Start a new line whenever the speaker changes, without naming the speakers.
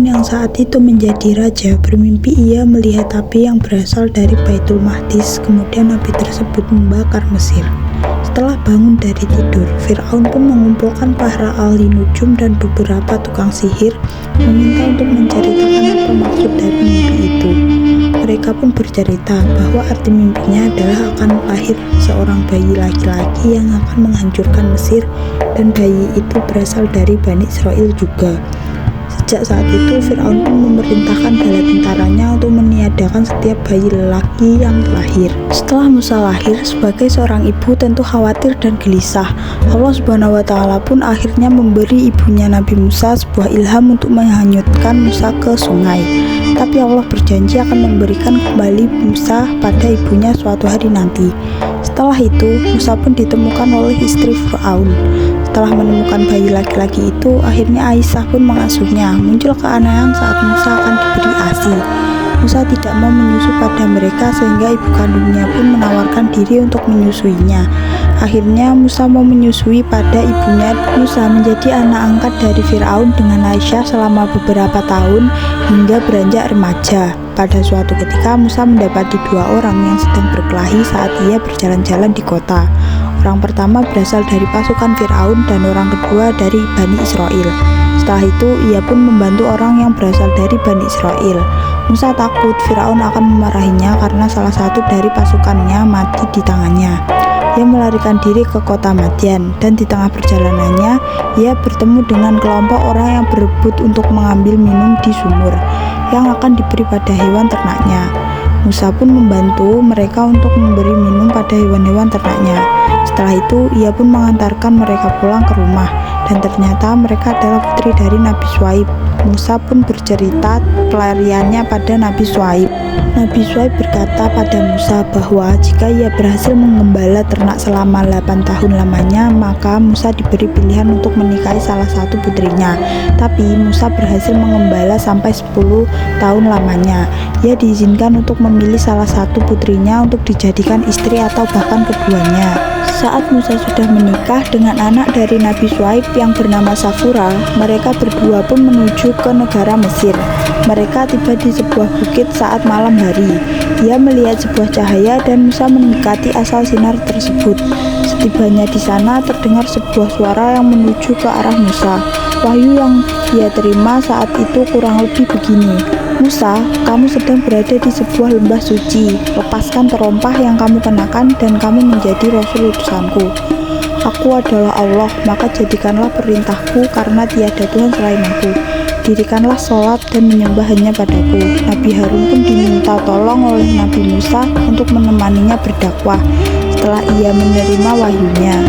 yang saat itu menjadi raja bermimpi ia melihat api yang berasal dari Baitul Maqdis, kemudian api tersebut membakar Mesir. Setelah bangun dari tidur, Fir'aun pun mengumpulkan para ahli nujum dan beberapa tukang sihir, meminta untuk menceritakan apa maksud dari mimpi itu. Mereka pun bercerita bahwa arti mimpinya adalah akan lahir seorang bayi laki-laki yang akan menghancurkan Mesir, dan bayi itu berasal dari Bani Israel juga. Sejak saat itu, Fir'aun pun memerintahkan bala tentaranya untuk meniadakan setiap bayi lelaki yang lahir. Setelah Musa lahir, sebagai seorang ibu tentu khawatir dan gelisah. Allah Subhanahu wa Ta'ala pun akhirnya memberi ibunya Nabi Musa sebuah ilham untuk menghanyutkan Musa ke sungai. Tapi Allah berjanji akan memberikan kembali Musa pada ibunya suatu hari nanti. Setelah itu, Musa pun ditemukan oleh istri Fir'aun. Setelah menemukan bayi laki-laki itu, akhirnya Aisyah pun mengasuhnya. Muncul keanehan saat Musa akan diberi ASI. Musa tidak mau menyusu pada mereka sehingga ibu kandungnya pun menawarkan diri untuk menyusuinya. Akhirnya Musa mau menyusui pada ibunya. Musa menjadi anak angkat dari Fir'aun dengan Aisyah selama beberapa tahun hingga beranjak remaja. Pada suatu ketika Musa mendapati dua orang yang sedang berkelahi saat ia berjalan-jalan di kota. Orang pertama berasal dari pasukan Fir'aun dan orang kedua dari Bani Israel. Setelah itu ia pun membantu orang yang berasal dari Bani Israel. Musa takut Fir'aun akan memarahinya karena salah satu dari pasukannya mati di tangannya. Ia melarikan diri ke kota Madian, dan di tengah perjalanannya ia bertemu dengan kelompok orang yang berebut untuk mengambil minum di sumur yang akan diberi pada hewan ternaknya. Musa pun membantu mereka untuk memberi minum pada hewan-hewan ternaknya. Setelah itu ia pun mengantarkan mereka pulang ke rumah, dan ternyata mereka adalah putri dari Nabi Syuaib. Musa pun bercerita pelariannya pada Nabi Syuaib. Nabi Syuaib berkata pada Musa bahwa jika ia berhasil menggembala ternak selama 8 tahun lamanya, maka Musa diberi pilihan untuk menikahi salah satu putrinya. Tapi Musa berhasil menggembala sampai 10 tahun lamanya. Ia diizinkan untuk memilih salah satu putrinya untuk dijadikan istri atau bahkan keduanya. Saat Musa sudah menikah dengan anak dari Nabi Syuaib yang bernama Safura, mereka berdua pun menuju ke negara Mesir. Mereka tiba di sebuah bukit saat malam hari. Ia melihat sebuah cahaya dan Musa mendekati asal sinar tersebut. Setibanya di sana terdengar sebuah suara yang menuju ke arah Musa. Wahyu yang dia terima saat itu kurang lebih begini: Musa, kamu sedang berada di sebuah lembah suci. Lepaskan terompah yang kamu kenakan dan kamu menjadi rasul utusanku. Aku adalah Allah, maka jadikanlah perintahku karena tiada Tuhan selain aku. Dirikanlah sholat dan menyembah hanya padaku. Nabi Harun pun diminta tolong oleh Nabi Musa untuk menemaninya berdakwah setelah ia menerima wahyunya.